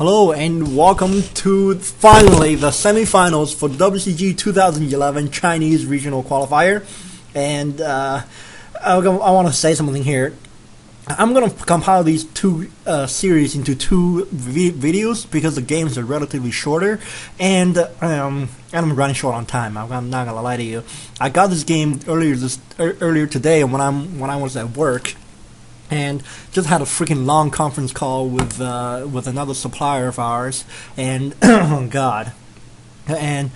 Hello and welcome to finally the semifinals for WCG 2011 Chinese Regional Qualifier. And I want to say something here. I'm going to compile these two series into two videos because the games are relatively shorter, and I'm running short on time. I'm not gonna lie to you. I got this game earlier today when I was at work, and just had a freaking long conference call with another supplier of ours, and oh god, and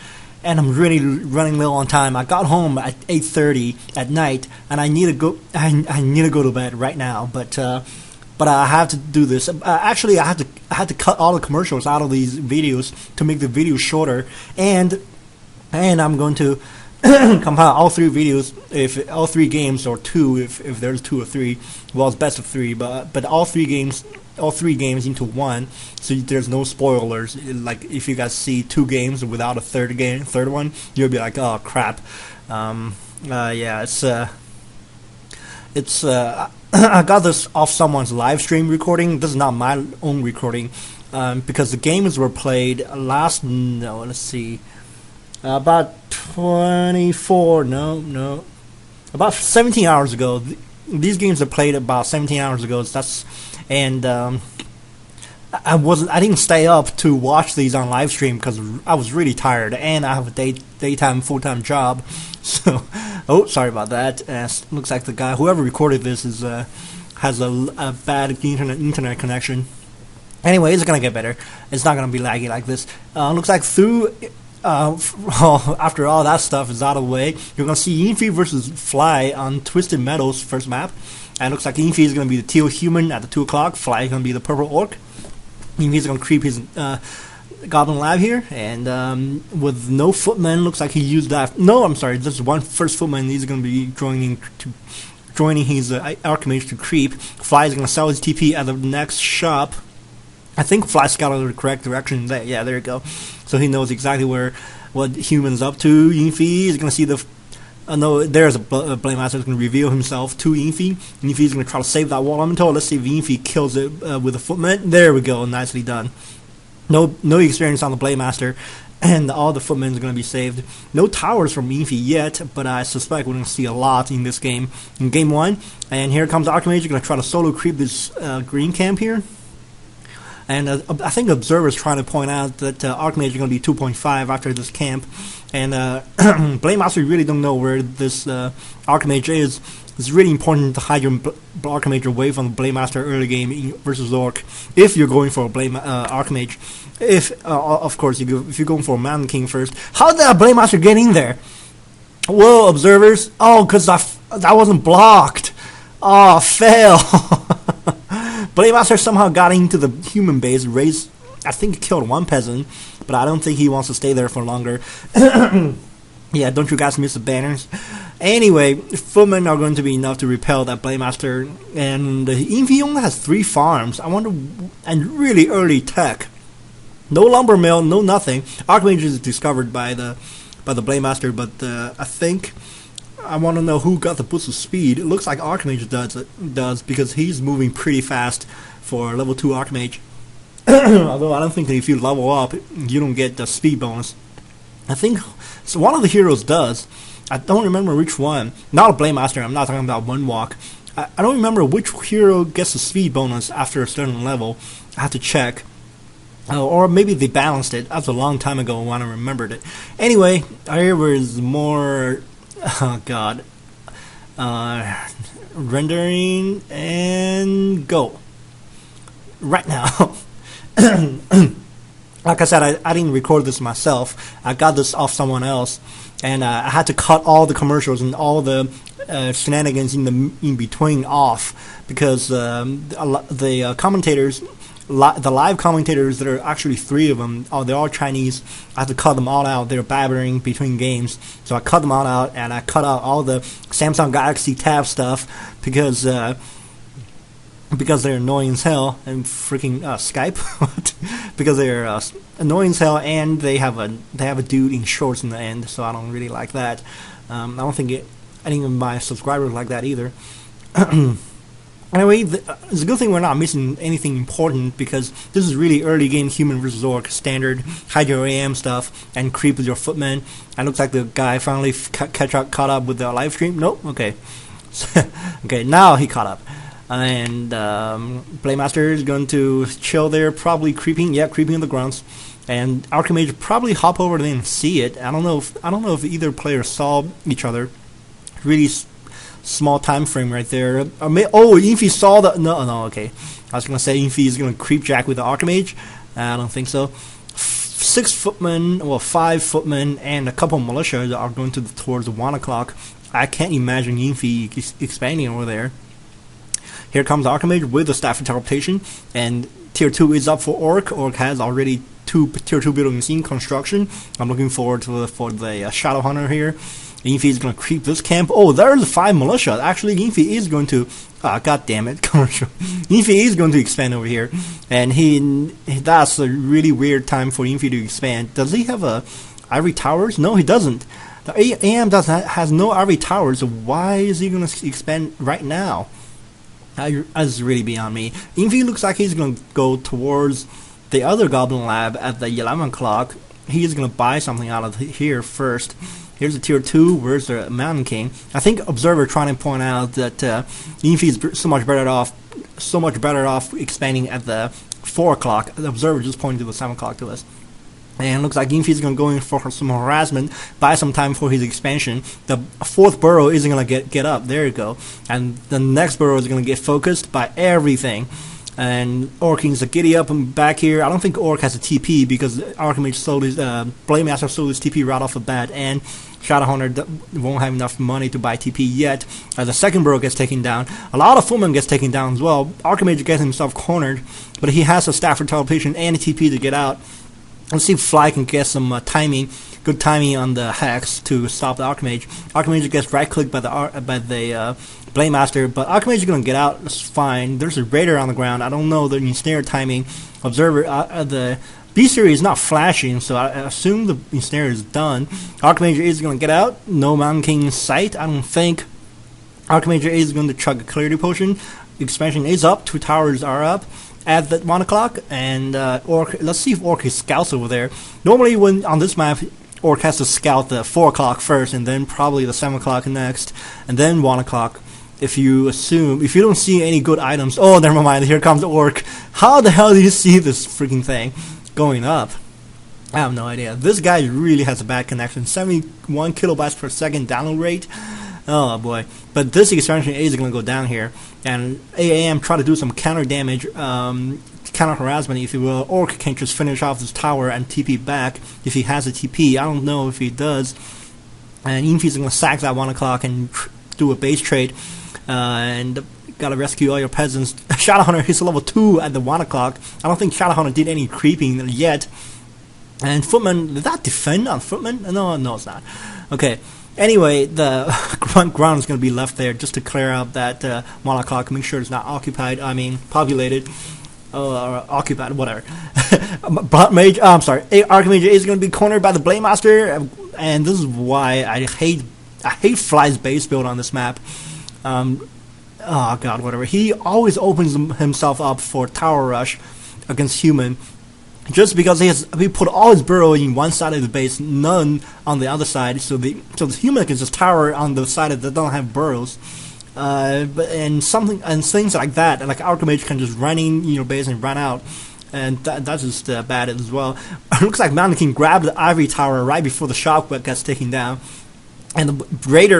I'm really running low on time. I got home at 8:30 at night, and I need to go. I need to go to bed right now. But I have to do this. Actually, I had to cut all the commercials out of these videos to make the videos shorter, and I'm going to compile all three videos, if all three games, or two if there's two or three. Well, it's best of three, but all three games into one, so there's no spoilers. Like if you guys see two games without a third one, you'll be like, oh crap. Yeah, it's I got this off someone's live stream recording. This is not my own recording, because the games were played let's see, about 17 hours ago. These games are played about 17 hours ago. I didn't stay up to watch these on live stream because I was really tired, and I have a daytime full-time job. So, oh, sorry about that. Looks like the guy, whoever recorded this, has a bad internet connection. Anyway, it's gonna get better. It's not gonna be laggy like this. Looks like after all that stuff is out of the way, you're gonna see EH.Fly versus Fly on Twisted Meadows first map. And it looks like EH.Fly is gonna be the teal human at the 2 o'clock. Fly is gonna be the purple orc. EH.Fly is gonna creep his goblin lab here, and with no footman, looks like he used that. No, I'm sorry. This is one first footman. He's gonna be joining his archmage to creep. Fly is gonna sell his TP at the next shop. I think Fly scouted the correct direction. Yeah, there you go. So he knows exactly what human's up to. EH.Fly is gonna see the. No, there's a Blade Master that's going to reveal himself to EH.Fly. EH.Fly is going to try to save that wall elemental. Let's see if EH.Fly kills it with a footman. There we go, nicely done. No experience on the Blade Master, and all the footmen are going to be saved. No towers from EH.Fly yet, but I suspect we're going to see a lot in this game. In game 1, and here comes the Archmage. You're going to try to solo creep this green camp here. And I think observers trying to point out that Archmage is going to be 2.5 after this camp. And Blade Master, you really don't know where this Archmage is. It's really important to hide your Archmage away from the Blade Master early game versus Orc, if you're going for a Archmage. Of course, if you're going for a Mountain King first. How did that Blade Master get in there? Whoa, observers! Oh, because that wasn't blocked. Oh, fail. Blade Master somehow got into the human base, raised, I think he killed one peasant, but I don't think he wants to stay there for longer. Yeah, don't you guys miss the banners? Anyway, footmen are going to be enough to repel that Blade Master, and EH.Fly only has 3 farms. I wonder, and really early tech. No lumber mill, no nothing. Archmage is discovered by the Blade Master, but I want to know who got the boost of speed. It looks like Archmage does because he's moving pretty fast for level 2 Archmage. Although I don't think that if you level up, you don't get the speed bonus. I think so. One of the heroes does. I don't remember which one. Not a Blade Master. I'm not talking about One Walk. I don't remember which hero gets the speed bonus after a certain level. I have to check. Or maybe they balanced it. That was a long time ago when I remembered it. Anyway, here was more. Oh god. Rendering and go. Right now. Like I said, I didn't record this myself. I got this off someone else, and I had to cut all the commercials and all the shenanigans in between off because the commentators. The live commentators, there are actually 3 of them. They're all Chinese. I had to cut them all out. They're babbling between games, so I cut them all out, and I cut out all the Samsung Galaxy Tab stuff because they're annoying as hell, and freaking Skype, because they're annoying as hell, and they have a dude in shorts in the end, so I don't really like that. I don't think any of my subscribers like that either. Anyway, it's a good thing we're not missing anything important, because this is really early game human versus orc, standard hide your AM stuff and creep with your footman. And looks like the guy finally caught up with the live stream. Nope. Okay. Okay, now he caught up. And Playmaster is going to chill there, probably creeping. Yeah, creeping in the grounds. And Archimage probably hop over there and see it. I don't know if either player saw each other. Really small time frame right there. EH.Fly saw the no. Okay, I was gonna say EH.Fly is gonna creep jack with the Archimage. I don't think so. 6 footmen, well 5 footmen, and a couple militia are going towards 1 o'clock. I can't imagine EH.Fly expanding over there. Here comes the Archimage with the Staff of Teleportation, and Tier 2 is up for Orc. Orc has already 2 Tier 2 buildings in construction. I'm looking forward to for the Shadow Hunter here. EH.Fly is going to creep this camp. Oh, there's 5 militia. Actually, EH.Fly is going to... God damn it, commercial. EH.Fly is going to expand over here. And that's a really weird time for EH.Fly to expand. Does he have a Ivory Towers? No, he doesn't. The AM has no Ivory Towers, so why is he going to expand right now? That's really beyond me. EH.Fly looks like he's going to go towards the other Goblin Lab at the 11 o'clock. He's going to buy something out of here first. Here's the Tier 2. Where's the Mountain King? I think Observer trying to point out that EH.Fly is so much better off expanding at the 4 o'clock. The Observer just pointed to the 7 o'clock to us. And looks like EH.Fly is going to go in for some harassment, buy some time for his expansion. The 4th burrow isn't going to get up. There you go. And the next burrow is going to get focused by everything. And Orc needs to giddy up and back here. I don't think Orc has a TP, because Archimage sold his Blademaster sold his TP right off the bat, and Shadowhunter won't have enough money to buy TP yet. The second burrow gets taken down. A lot of footmen gets taken down as well. Archimage gets himself cornered, but he has a Staff for Teleportation and a TP to get out. Let's see if Fly can get some good timing on the Hex to stop the Archimage. Archimage gets right-clicked by the Blademaster, but Archimage is going to get out. That's fine. There's a Raider on the ground. I don't know the ensnare timing. Observer, the B-Series is not flashing, so I assume the ensnare is done. Archimage is going to get out. No Mountain King in sight, I don't think. Archimage is going to chug a Clarity Potion. Expansion is up. 2 towers are up at the 1 o'clock, and Orc. Let's see if Orc scouts over there. Normally, when on this map, Orc has to scout the 4 o'clock first, and then probably the 7 o'clock next, and then 1 o'clock. If you don't see any good items, oh, never mind. Here comes Orc. How the hell do you see this freaking thing going up? I have no idea. This guy really has a bad connection. 71 kilobytes per second download rate. Oh boy. But this expansion is going to go down here, and AAM try to do some counter damage, counter harassment, if you will. Orc can just finish off this tower and TP back if he has a TP. I don't know if he does. And EH.Fly is going to sack that 1 o'clock and do a base trade, and gotta rescue all your peasants. Shadowhunter is level 2 at the 1 o'clock. I don't think Shadowhunter did any creeping yet. And Footman, did that defend on Footman? No, it's not. Okay. Anyway, the ground is going to be left there just to clear out that 1 o'clock, make sure it's not occupied, populated, or occupied, whatever. Archimage is going to be cornered by the Blademaster, and this is why I hate Fly's base build on this map. Oh god, whatever. He always opens himself up for tower rush against human, just because he put all his burrow in one side of the base, none on the other side, so the human can just tower on the side that don't have burrows. And things like that, like Archimage can just run in your base and run out, and that's just bad as well. It looks like Mountain King grabbed the Ivory Tower right before the Shockwave gets taken down, and the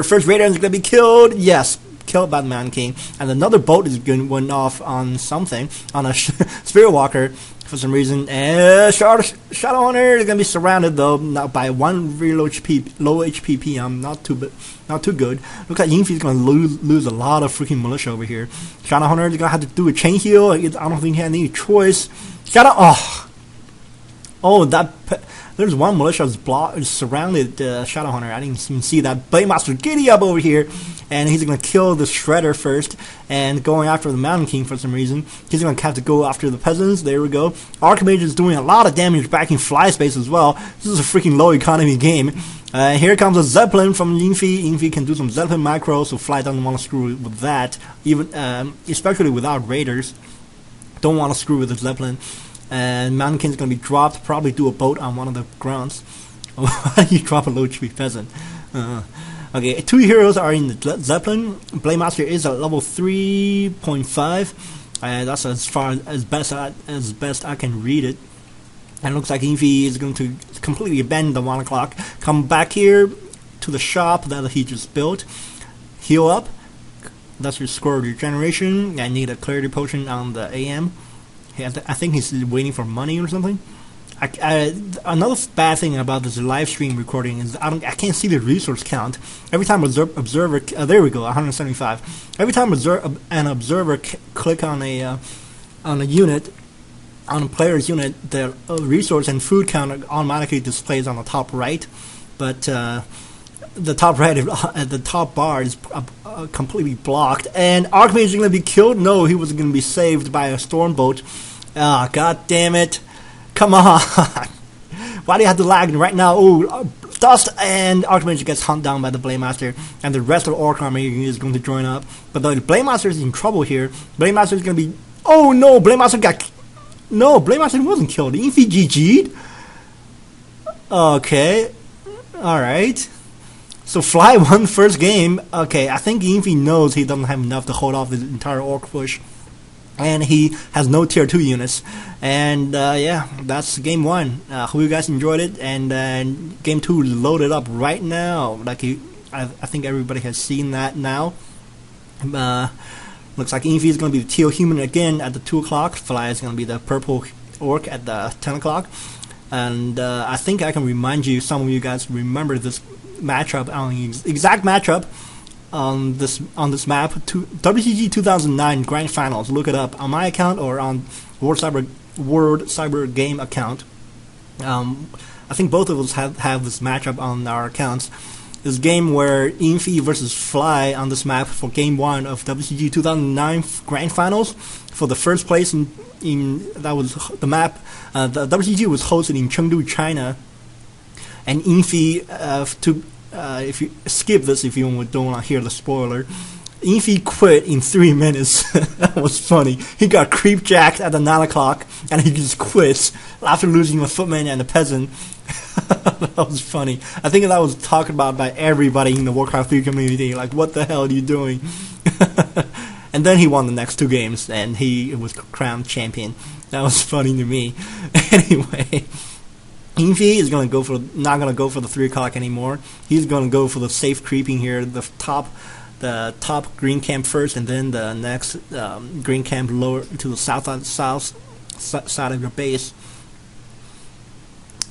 first Raider is going to be killed. Yes, killed by the Mountain King, and another boat is going to went off on something, on a Spirit Walker for some reason. And Shadowhunter is going to be surrounded though, not by one really low HP PM, not too good. Looks like EH.Fly is going to lose a lot of freaking militia over here. Shadowhunter is going to have to do a chain heal. I don't think he had any choice. There's one militia that's surrounded Shadowhunter. I didn't even see that. Blademaster giddy up over here, and he's going to kill the Shredder first, and going after the Mountain King for some reason. He's going to have to go after the peasants. There we go. Archimage is doing a lot of damage back in Fly space as well. This is a freaking low economy game. Here comes a Zeppelin from ENG. ENG can do some Zeppelin micro, so Fly doesn't want to screw with that, even especially without Raiders. Don't want to screw with the Zeppelin. And Mountain King's going to be dropped, probably do a boat on one of the grounds. Why do you drop a low tree peasant? Okay, 2 heroes are in the Zeppelin. Blademaster is at level 3.5. That's as best I can read it. And it looks like ENG is going to completely abandon the 1 o'clock. Come back here to the shop that he just built. Heal up. That's your score regeneration. I need a clarity potion on the AM. I think he's waiting for money or something. Another bad thing about this live stream recording is I can't see the resource count. Every time observer there we go, 175. Every time an observer click on a unit, on a player's unit, the resource and food count automatically displays on the top right, but the top right at the top bar is completely blocked. And Archmage is going to be killed. No, he was going to be saved by a stormboat. Ah, god damn it! Come on! Why do you have to lag right now? Oh, dust, and Archmage gets hunted down by the Blademaster, and the rest of the Orc army is going to join up. But the Blademaster is in trouble here. Blademaster is going to be. Oh no! Blademaster got. No, Blademaster wasn't killed. ENG GG'd? Okay. Alright. So Fly won first game. Okay, I think ENG knows he doesn't have enough to hold off the entire Orc push. And he has no tier 2 units. And yeah, that's game 1. Hope you guys enjoyed it. And game 2 is loaded up right now. Like I think everybody has seen that now. Looks like ENG is going to be the teal human again at the 2 o'clock. Fly is going to be the purple orc at the 10 o'clock. And I think I can remind you, some of you guys remember this matchup, on the exact matchup on this map. WCG 2009 Grand Finals. Look it up on my account or on World Cyber Game account. I think both of us have this matchup on our accounts. This game where ENG versus Fly on this map for game 1 of WCG 2009 Grand Finals for the first place in that was the map. The WCG was hosted in Chengdu, China, and ENG if you skip this if you don't want to hear the spoiler, ENG quit in 3 minutes. That was funny. He got creep jacked at the 9 o'clock and he just quits after losing the footman and the peasant. That was funny. I think that was talked about by everybody in the Warcraft 3 community. Like, what the hell are you doing? And then he won the next 2 games and he was crowned champion. That was funny to me. Anyway, ENG is not gonna go for the 3 o'clock anymore. He's gonna go for the safe creeping here. The top green camp first, and then the next green camp lower to the south side of your base.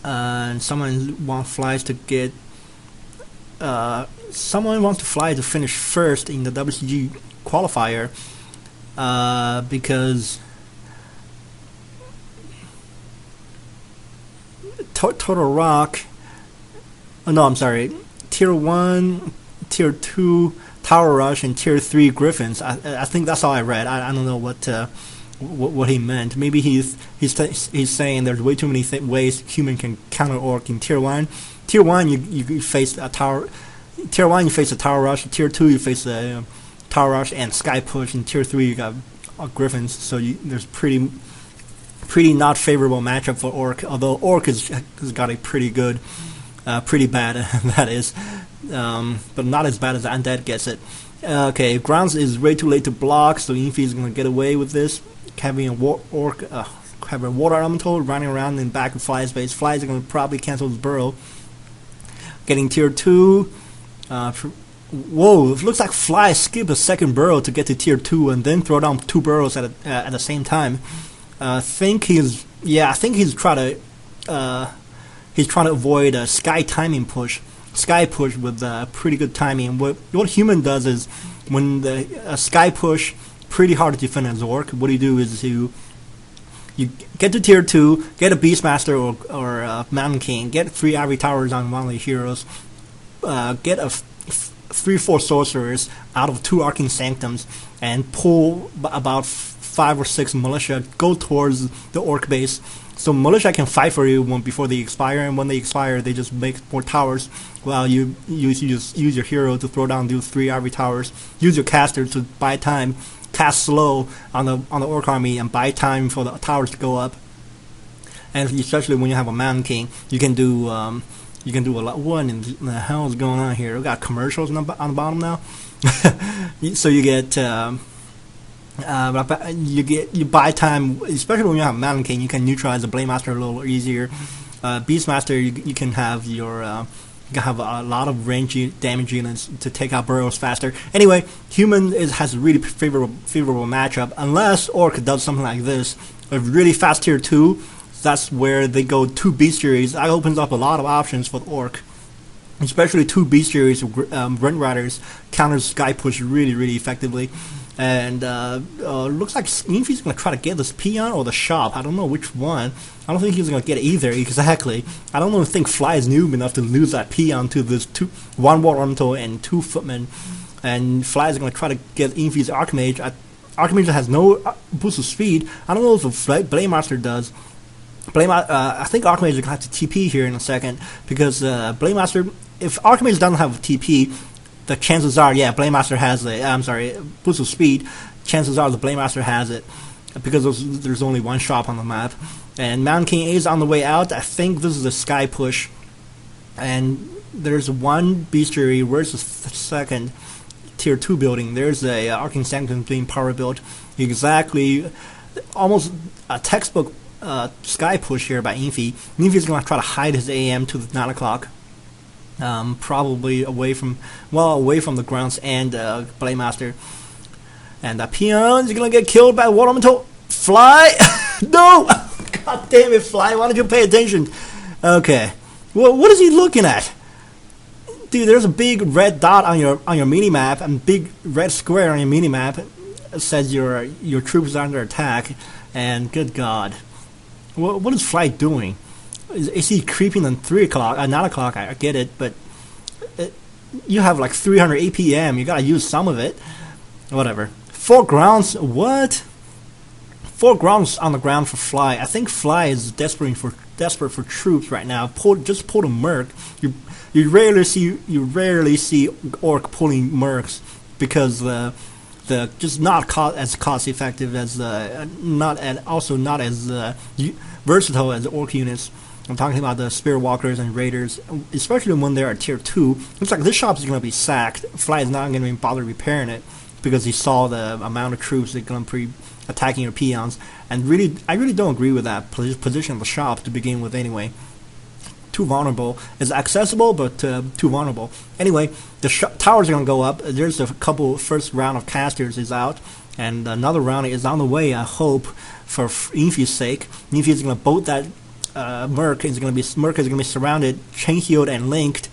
And someone wants Fly to get. Someone wants to Fly to finish first in the WCG qualifier, because Total Rock. Oh no, I'm sorry. Tier 1, Tier 2 Tower Rush, and Tier 3 Griffins. I think that's all I read. I don't know what he meant. Maybe he's saying there's way too many ways human can counter Orc in Tier 1. Tier 1 you face a tower. Tier 1 you face a Tower Rush. Tier 2 you face a Tower Rush and Sky Push. In Tier 3 you got Griffins. So there's pretty not favorable matchup for Orc. Although Orc has got a pretty good, pretty bad that is, but not as bad as Undead gets it. Okay, grounds is way too late to block, so ENG is going to get away with this. Having a have a water elemental running around in back of Fly's base. Fly's going to probably cancel his burrow. Getting tier 2. Whoa, it looks like Fly skipped a second burrow to get to tier 2 and then throw down 2 burrows at the same time. I think he's trying to avoid a Sky timing push. Sky push with pretty good timing. What human does is when the Sky push pretty hard to defend as Orc. What you do is you get to tier 2, get a Beastmaster or Mountain King, get 3 Ivory Towers on one of the heroes, get a 3-4 sorcerers out of 2 Arcane Sanctums, and pull about 5 or 6 militia, go towards the Orc base, So militia can fight for you before they expire, and when they expire, they just make more towers. Well, you just use your hero to throw down those 3 ivory towers. Use your caster to buy time, cast slow on the orc army, and buy time for the towers to go up. And especially when you have a Mountain King, you can do a lot. What in the hell is going on here? We got commercials on the bottom now. So you get. You buy time, especially when you have Mountain King. You can neutralize the Blade Master a little easier. Beastmaster, you can have your you can have a lot of range damage units to take out burrows faster. Anyway, human has a really favorable matchup unless Orc does something like this, a really fast tier 2. That's where they go 2 bestiaries. That opens up a lot of options for the Orc. Especially 2 bestiaries, Rent Riders counters Sky Push really effectively. And looks like ENG's going to try to get this peon or the shop. I don't know which one. I don't think he's going to get either, exactly. I don't even think Fly is noob enough to lose that peon to this 1 War Ornamental and 2 Footmen. And Fly is going to try to get ENG's Archmage. Archmage has no boost of speed. I don't know if the Blade Master does. I think Archmage is going to have to TP here in a second, because Blade Master, if Archmage doesn't have TP, the chances are, yeah, Blade Master has boost of speed. Chances are the Blade Master has it, because there's only 1 shop on the map. And Mountain King is on the way out. I think this is a Sky Push. And there's 1 bestiary. Where's the second tier 2 building? There's a Arcane Sanctum being power built. Exactly, almost a textbook Sky Push here by ENG. ENG is going to try to hide his AM to the 9 o'clock. Probably away from the grounds and Blade Master. And the peon is gonna get killed by War Ornamental. Fly! No! God damn it, Fly! Why don't you pay attention? Okay. Well, what is he looking at? Dude, there's a big red dot on your mini map and big red square on your mini map. It says your troops are under attack. And good God, what is Fly doing? Is he creeping on 3 o'clock? 9 o'clock, I get it, but you have like 300 APM. You gotta use some of it. Whatever. 4 grounds. What? 4 grounds on the ground for Fly. I think Fly is desperate for troops right now. Just pull a Merc. You rarely see Orc pulling Mercs, because the just not as cost effective as also not as versatile as Orc units. I'm talking about the Spirit Walkers and Raiders, especially when they're at tier 2. Looks like this shop is going to be sacked. Fly is not going to bother repairing it, because he saw the amount of troops that are going to be attacking your peons. And I really don't agree with that position of the shop to begin with anyway. Too vulnerable. It's accessible, but too vulnerable. Anyway, the towers are going to go up. There's a couple, first round of casters is out, and another round is on the way, I hope, for ENG's sake. ENG is going to boat that Merc is going to be surrounded, chain healed and linked,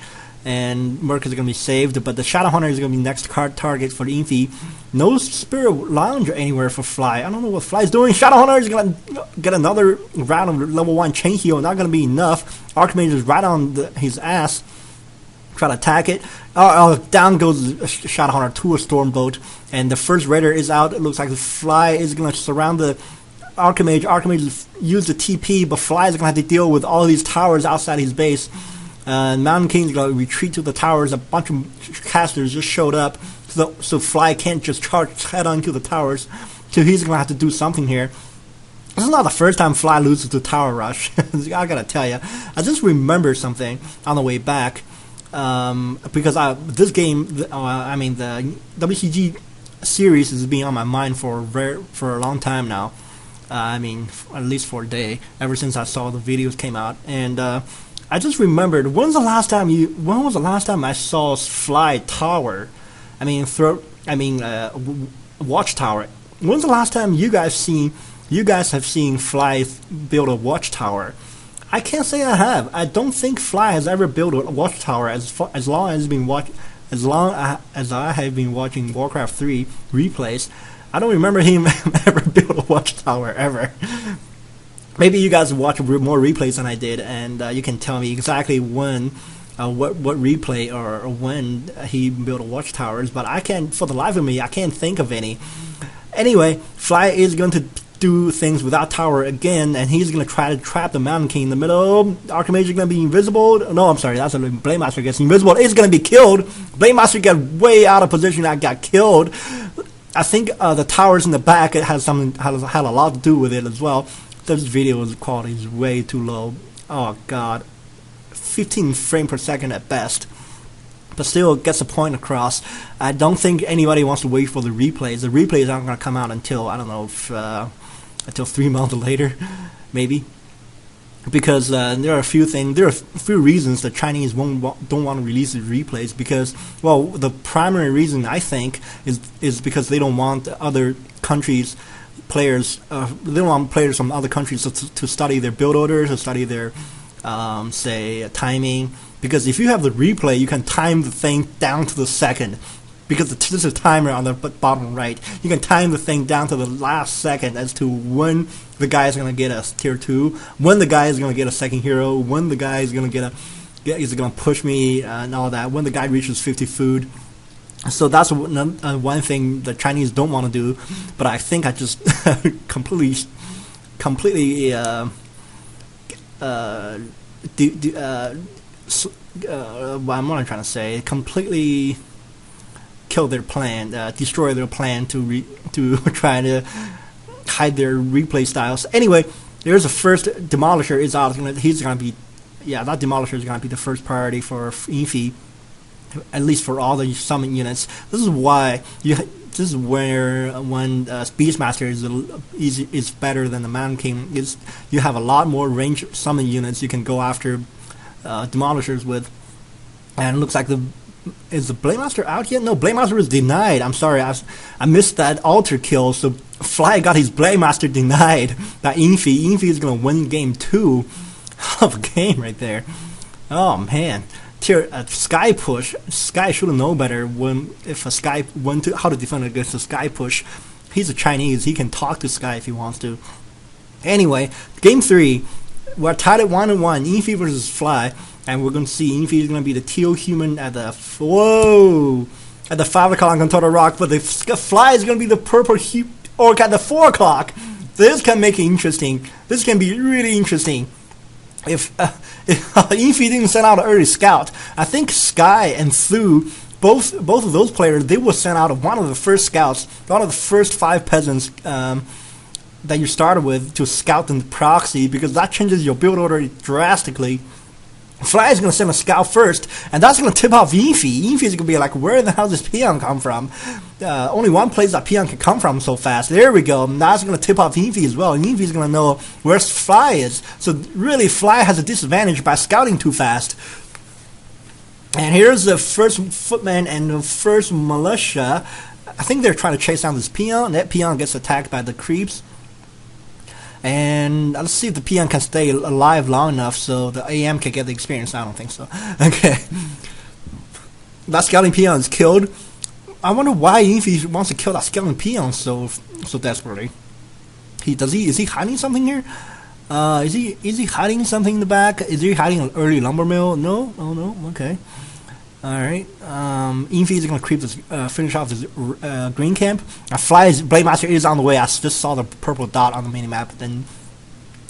and Merc is going to be saved. But the Shadowhunter is going to be next card target for ENG. No Spirit Lounge anywhere for Fly. I don't know what Fly's doing. Shadowhunter is going to get another round of level 1 chain heal. Not going to be enough. Archmage is right on his ass. Try to attack it. Down goes Shadowhunter to a Stormbolt, and the first Raider is out. It looks like the Fly is going to surround the Archmage. Archmage used the TP, but Fly is going to have to deal with all these towers outside his base. Mountain King is going to retreat to the towers. A bunch of casters just showed up, so Fly can't just charge head on to the towers. So he's going to have to do something here. This is not the first time Fly loses to Tower Rush. I gotta tell you, I just remembered something on the way back, because this game, the WCG series has been on my mind for a long time now. At least for a day, ever since I saw the videos came out, and I just remembered, when was the last time I saw Fly Tower? Watchtower. When's the last time you guys have seen Fly build a watchtower? I can't say I have. I don't think Fly has ever built a watchtower as long as I have been watching Warcraft 3 replays. I don't remember him ever build a watchtower ever. Maybe you guys watch more replays than I did, and you can tell me exactly when, what replay or when he built a watchtowers. But I can't, for the life of me, I can't think of any. Anyway, Fly is going to do things without tower again, and he's gonna try to trap the Mountain King in the middle. Archmage is gonna be invisible. No, I'm sorry, that's a Blade Master gets invisible. It's gonna be killed. Blade Master got way out of position. I got killed. I think the towers in the back, it has something had a lot to do with it as well. This video's quality is way too low. Oh god, 15 frames per second at best. But still gets the point across. I don't think anybody wants to wait for the replays. The replays aren't going to come out until, I don't know, until 3 months later, maybe. Because there are a few reasons the Chinese don't want to release the replays. Because, well, the primary reason I think is because they don't want other countries' players. They don't want players from other countries to study their build orders, to study their, say, timing. Because if you have the replay, you can time the thing down to the second. Because there's a timer on the bottom right. You can time the thing down to the last second as to when the guy is going to get a tier 2, when the guy is going to get a second hero, when the guy is going to is going to push me and all that, when the guy reaches 50 food. So that's one thing the Chinese don't want to do. But I think I just completely what I'm trying to say, completely kill their plan, destroy their plan to try to hide their replay styles. Anyway, there's a first Demolisher is out. He's gonna be, that Demolisher is gonna be the first priority for ENG, at least for all the summon units. This is why this is where when Beastmaster is better than the Mountain King. Is you have a lot more range summon units you can go after Demolishers with. And it looks like is the Blade Master out yet? No, Blade Master was denied. I'm sorry, I missed that altar kill. So Fly got his Blade Master denied by ENG. ENG is gonna win game 2 of a game right there. Oh man, Sky push. Sky should have known better if a Sky went to how to defend against a Sky push. He's a Chinese. He can talk to Sky if he wants to. Anyway, game 3. We're tied at 1-1. ENG versus Fly. And we're going to see ENG is going to be the teal human at the 5 o'clock on Total Rock, but the Fly is going to be the purple orc at the 4 o'clock. This can make it interesting. This can be really interesting. If ENG didn't send out an early scout, I think Sky and Thu, both of those players, they will send out one of the first scouts, one of the first 5 peasants that you started with to scout in the proxy, because that changes your build order drastically. Fly is going to send a scout first, and that's going to tip off ENG. ENG is going to be like, where the hell does Peon come from? Only one place that Peon can come from so fast. There we go. Now it's going to tip off ENG as well. ENG is going to know where Fly is. So really, Fly has a disadvantage by scouting too fast. And here's the first footman and the first militia. I think they're trying to chase down this Peon. That Peon gets attacked by the creeps. And let's see if the Peon can stay alive long enough so the AM can get the experience. I don't think so. Okay. That Scouting Peon is killed. I wonder why ENG wants to kill that Scouting Peon so desperately. Is he hiding something here? Is he hiding something in the back? Is he hiding an early lumber mill? No? Oh no? Okay. Alright, ENG is going to creep this, finish off this green camp. Blade Master is on the way. I just saw the purple dot on the minimap. Then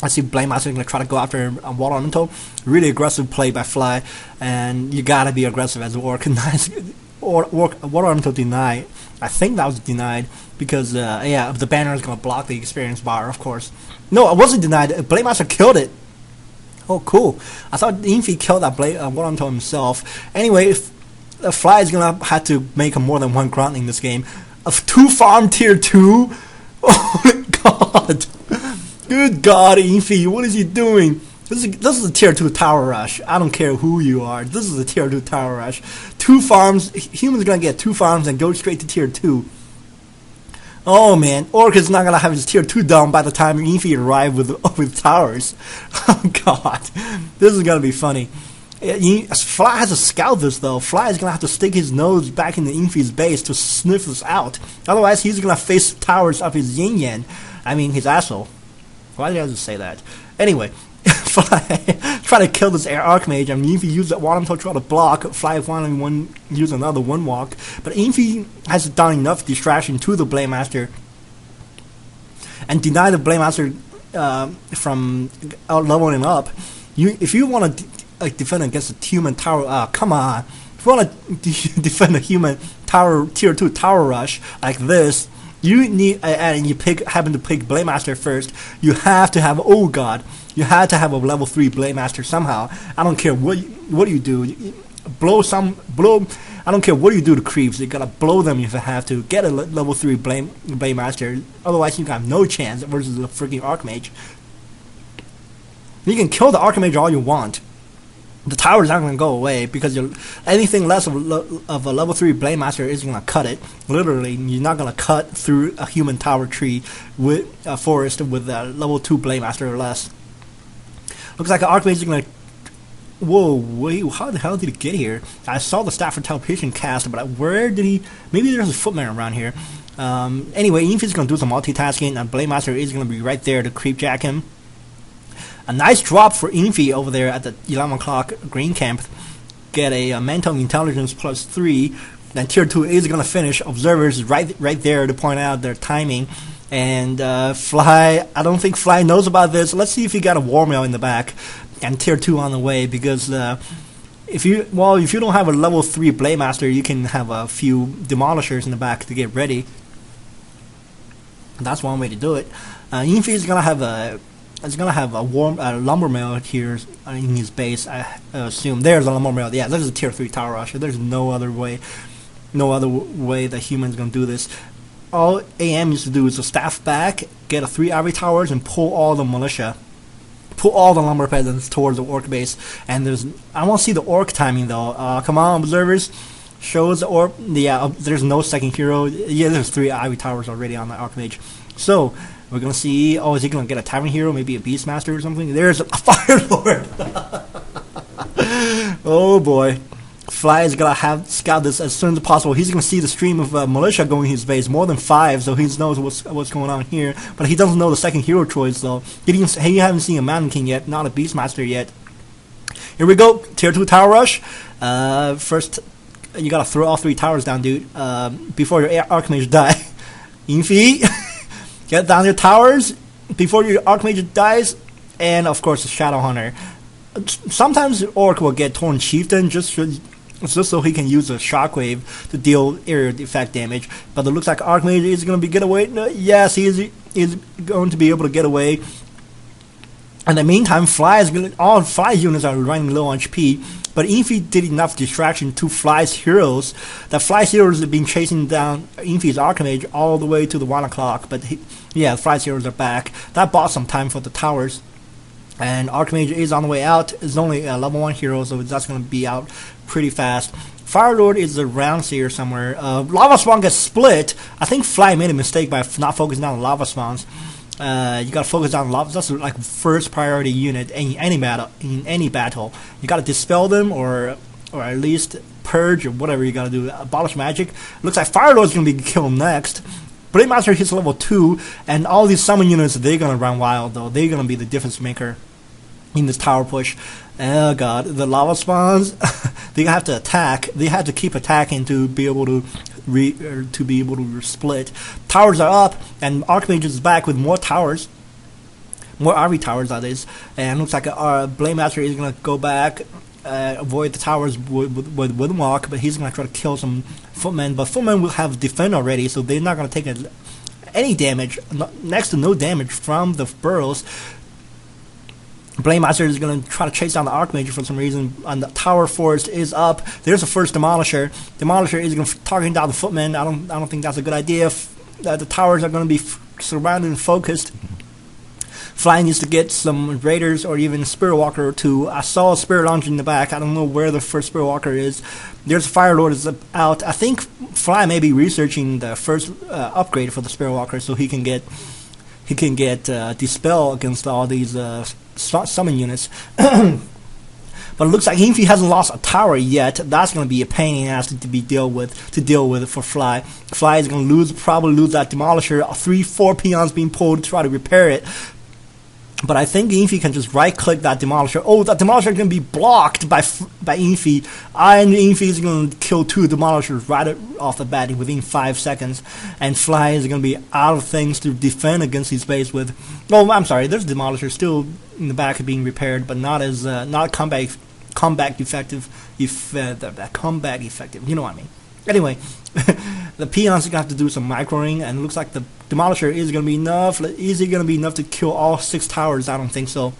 I see Blade Master going to try to go after Water Elemental. Really aggressive play by Fly, and you gotta be aggressive as an orc. Water Elemental denied. I think that was denied because the banner is going to block the experience bar, of course. No, it wasn't denied. Blade Master killed it. Oh, cool. I thought ENG killed that Water Elemental himself. Anyway, if Fly is going to have to make more than one grunt in this game. 2 farm tier 2? Oh my god. Good god, ENG. What is he doing? This is a tier 2 tower rush. I don't care who you are. This is a tier 2 tower rush. 2 farms. Humans are going to get 2 farms and go straight to tier 2. Oh man, Orc is not gonna have his tier 2 done by the time ENG arrive with towers. Oh god, this is gonna be funny. Fly has to scout this though. Fly is gonna have to stick his nose back in the ENG's base to sniff this out. Otherwise, he's gonna face towers up his yin yang. I mean, his asshole. Why did I just say that? Anyway, Fly try to kill this air archmage, and ENG used that one to try to block. Fly finally use another one walk, but ENG has done enough distraction to the Blade Master. and deny the Blade Master from out leveling up. If you want to defend against a human tower, come on. If you want to defend a human tower tier 2 tower rush like this, you need and you happen to pick Blade Master first. You have to have you have to have a level 3 Blade Master somehow. I don't care what you do. Blow. I don't care what you do to creeps. You gotta blow them if you have to. Get a level 3 Blade Master. Otherwise, you have no chance versus a freaking Archmage. You can kill the Archmage all you want. The tower is not going to go away because anything less of a level 3 Blade Master is going to cut it. Literally, you're not going to cut through a human tower tree with a forest with a level 2 Blade Master or less. Looks like an Archmage is going to... Whoa, wait, how the hell did he get here? I saw the Stafford Teleportation cast, but where did he... Maybe there's a footman around here. Anyway, ENG is going to do some multitasking, and Blade Master is going to be right there to creep jack him. A nice drop for ENG over there at the 11 o'clock green camp. Get a mental intelligence +3. Then tier 2 is going to finish. Observers right there to point out their timing. And Fly, I don't think Fly knows about this. Let's see if he got a war mail in the back. And tier 2 on the way, because if you don't have a level 3 Blade Master, you can have a few demolishers in the back to get ready. That's one way to do it. ENG is going to have a... It's gonna have a lumber mill here in his base. I assume there's a lumber mill. Yeah, this is a tier 3 tower rush. There's no other way that humans gonna do this. All AM used to do is to staff back, get a 3 ivory towers, and pull all the militia, pull all the lumber peasants towards the orc base. And I want to see the orc timing though. Come on, observers. Shows the orc. Yeah, there's no second hero. Yeah, there's 3 ivory towers already on the Archmage. So. We're going to see, is he going to get a Tavern Hero, maybe a Beastmaster or something? There's a Fire Lord! Oh boy. Fly is going to scout this as soon as possible. He's going to see the stream of militia going his base, more than 5, so he knows what's going on here. But he doesn't know the second hero choice, though. He hasn't seen a Mountain King yet, not a Beastmaster yet. Here we go, tier 2 Tower Rush. First, you got to throw all 3 towers down, dude, before your Archmage die. ENG! Get down your towers before your Archmage dies, and of course the Shadow Hunter. Sometimes the Orc will get Torn Chieftain just so he can use a Shockwave to deal area effect damage. But it looks like Archmage is going to be get away. No, yes, he is going to be able to get away. In the meantime, all Fly units are running low on HP. But ENG did enough distraction to Fly's heroes. That Fly's heroes have been chasing down ENG's Archmage all the way to the 1 o'clock. But Fly's heroes are back. That bought some time for the towers. And Archmage is on the way out. It's only a level 1 hero, so that's going to be out pretty fast. Fire Lord is around here somewhere. Lava Spawn gets split. I think Fly made a mistake by not focusing on the Lava Spawns. You gotta focus on lava. That's like first priority unit in any battle. You gotta dispel them or at least purge or whatever you gotta do. Abolish magic. Looks like Fire Lord's gonna be killed next. Blade Master hits level 2, and all these summon units, they're gonna run wild though. They're gonna be the difference maker in this tower push. Oh god, the lava spawns. They have to attack. They have to keep attacking to be able to split. Towers are up, and Archmage is back with more towers, more RV towers that is. And looks like Blade Master is gonna go back, avoid the towers with walk, but he's gonna try to kill some footmen. But footmen will have defend already, so they're not gonna take any damage, next to no damage from the burrows. Blade Master is going to try to chase down the Archmage for some reason, and the Tower Forest is up. There's the first Demolisher. Demolisher is going to target down the footmen. I don't think that's a good idea. The towers are going to be surrounded and focused. Fly needs to get some Raiders or even Spirit Walker or 2. I saw a Spirit Launcher in the back. I don't know where the first Spirit Walker is. There's a Fire Lord is out. I think Fly may be researching the first upgrade for the Spirit Walker so he can get Dispel against all these summon units. But it looks like ENG hasn't lost a tower yet. That's going to be a pain in the ass to deal with for Fly. Fly is going to probably lose that Demolisher. 3-4 peons being pulled to try to repair it. But I think ENG can just right-click that Demolisher. Oh, that Demolisher is going to be blocked by ENG. And ENG is going to kill 2 Demolishers right off the bat within 5 seconds. And Fly is going to be out of things to defend against his base with. Oh, I'm sorry. There's Demolisher still in the back being repaired, but not as not comeback effective. Comeback effective. You know what I mean. Anyway, the peons are going to have to do some microing, and it looks like the Demolisher is going to be enough. Is it going to be enough to kill all 6 towers? I don't think so.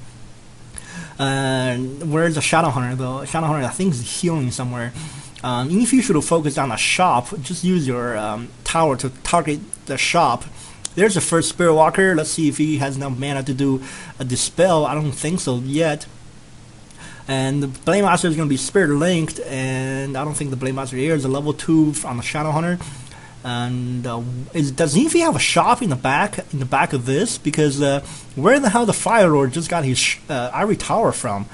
Where's the Shadow Hunter, though? Shadow Hunter, I think, is healing somewhere. If you should focus on a shop, just use your tower to target the shop. There's the first Spirit Walker. Let's see if he has enough mana to do a Dispel. I don't think so yet. And the Blade Master is going to be Spirit Linked, and I don't think the Blade Master here is a level 2 on the Shadow Hunter. And does ENG have a shop in the back of this? Because where the hell the Fire Lord just got his Ivory Tower from?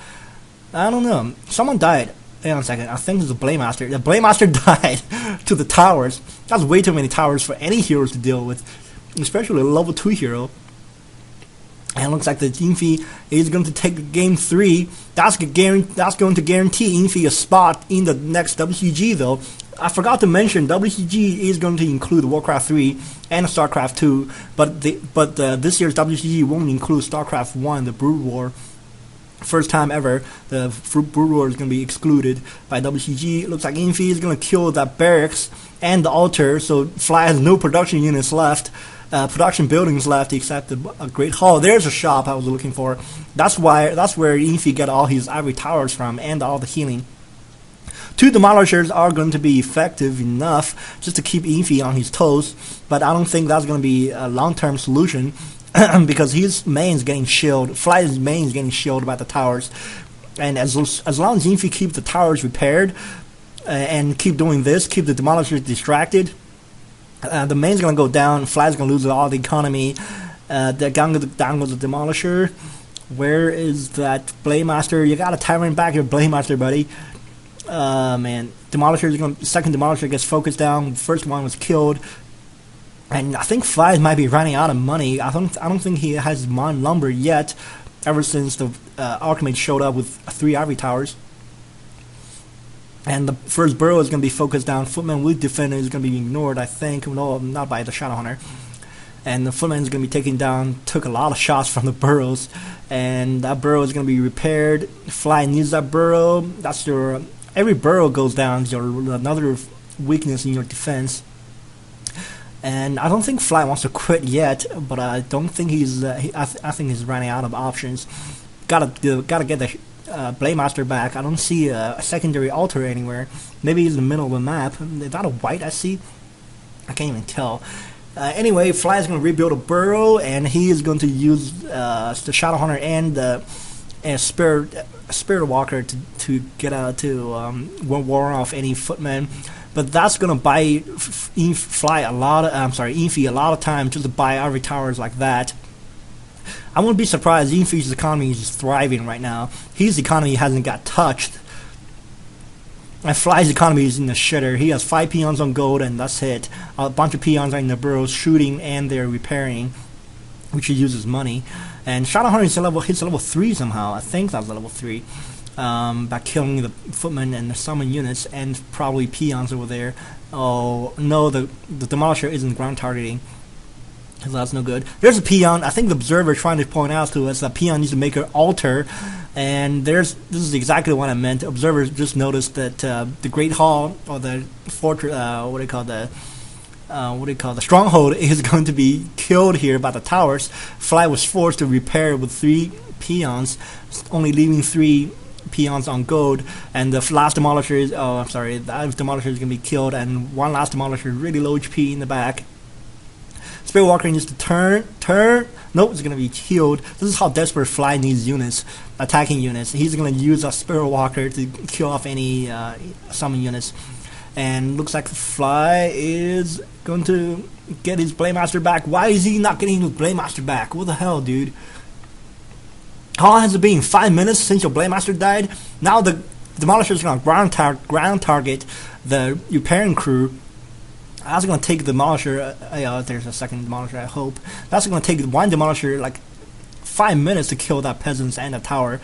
I don't know. Someone died. Hang on a second. I think it's the Blade Master. The Blade Master died to the towers. That's way too many towers for any heroes to deal with, especially a level 2 hero. And it looks like the ENG is going to take game 3. That's going to guarantee ENG a spot in the next WCG, though. I forgot to mention WCG is going to include Warcraft 3 and StarCraft 2, but this year's WCG won't include StarCraft 1, the Brood War. First time ever, the Brood War is going to be excluded by WCG. It looks like ENG is going to kill that barracks and the altar, so Fly has no production units left. Production buildings left except a Great Hall. There's a shop I was looking for. That's where ENG got all his Ivory Towers from and all the healing. 2 Demolishers are going to be effective enough just to keep ENG on his toes, but I don't think that's going to be a long-term solution because his main is getting shielded. Fly's main is getting shielded by the towers, and as long as ENG keep the towers repaired and keep doing this, keep the Demolishers distracted, the main's going to go down. Fly's going to lose all the economy. Down goes the Demolisher. Where is that Blade Master? You got to Tyrant back your Blade Master, buddy. Man, Demolisher is going. Second Demolisher gets focused down. First one was killed, and I think Fly might be running out of money. I don't think he has Mon Lumber yet. Ever since the Archimage showed up with 3 Ivory Towers. And the first burrow is going to be focused down. Footman with Defender is going to be ignored, I think. No, not by the Shadow Hunter. And the Footman is going to be taken down. Took a lot of shots from the burrows. And that burrow is going to be repaired. Fly needs that burrow. That's your... Every burrow goes down is another weakness in your defense. And I don't think Fly wants to quit yet. But I don't think he's... I think he's running out of options. Gotta get the... Blade Master back. I don't see a secondary altar anywhere. Maybe he's in the middle of the map. Is that a white I see? I can't even tell. Anyway, Fly is going to rebuild a burrow, and he is going to use the Shadow Hunter and the Spirit Walker to get out to war off any footmen. But that's going to buy Fly a lot of ENG a lot of time just to buy Ivory Towers like that. I wouldn't be surprised. ENG's economy is thriving right now. His economy hasn't got touched. And Fly's economy is in the shitter. He has 5 peons on gold, and that's it. A bunch of peons are in the burrows shooting, and they're repairing, which he uses money. And Shadow Hunter hits level 3 somehow. I think that's level 3. By killing the footmen and the summon units, and probably peons over there. Oh no, the Demolisher isn't ground targeting. So that's no good. There's a peon. I think the observer is trying to point out to us that peon needs to make an altar, and this is exactly what I meant. Observers just noticed that the Great Hall or the fortress, the stronghold is going to be killed here by the towers. Fly was forced to repair with 3 peons, only leaving 3 peons on gold, and the last Demolisher is that Demolisher is going to be killed, and one last Demolisher really low HP in the back. Spirit Walker needs to turn. Nope, it's going to be healed. This is how desperate Fly needs units, attacking units. He's going to use a Spirit Walker to kill off any summon units. And looks like Fly is going to get his Blade Master back. Why is he not getting his Blade Master back? What the hell, dude? How long has it been? 5 minutes since your Blade Master died? Now the Demolisher is going to ground target the repairing crew. That's going to take the Demolisher. There's a second Demolisher, I hope. That's going to take one Demolisher like 5 minutes to kill that peasants and the tower.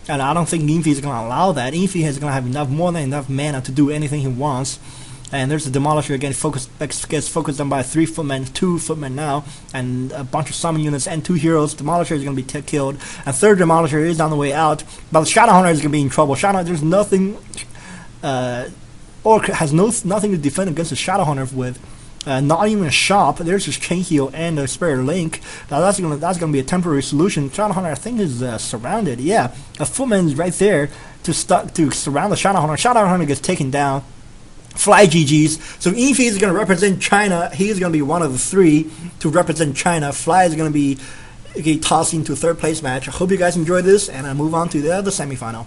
And I don't think ENG.Fi is going to allow that. ENG.Fi is going to have more than enough mana to do anything he wants. And there's a Demolisher again, gets focused on by 3 footmen, 2 footmen now, and a bunch of summon units and 2 heroes. Demolisher is going to be killed. And third Demolisher is on the way out, but the Shadowhunter is going to be in trouble. Shadowhunter, there's nothing, Orc has nothing to defend against the Shadowhunter with. Not even a shop. There's just Chain Heal and a Spirit Link. Now that's gonna be a temporary solution. Shadowhunter, I think, is surrounded. Yeah, a footman is right there to surround the Shadowhunter. Shadowhunter gets taken down. Fly GG's. So ENG.Fi is going to represent China. He's going to be one of the 3 to represent China. Fly is going to be tossed into 3rd place match. I hope you guys enjoyed this, and I move on to the other semifinal.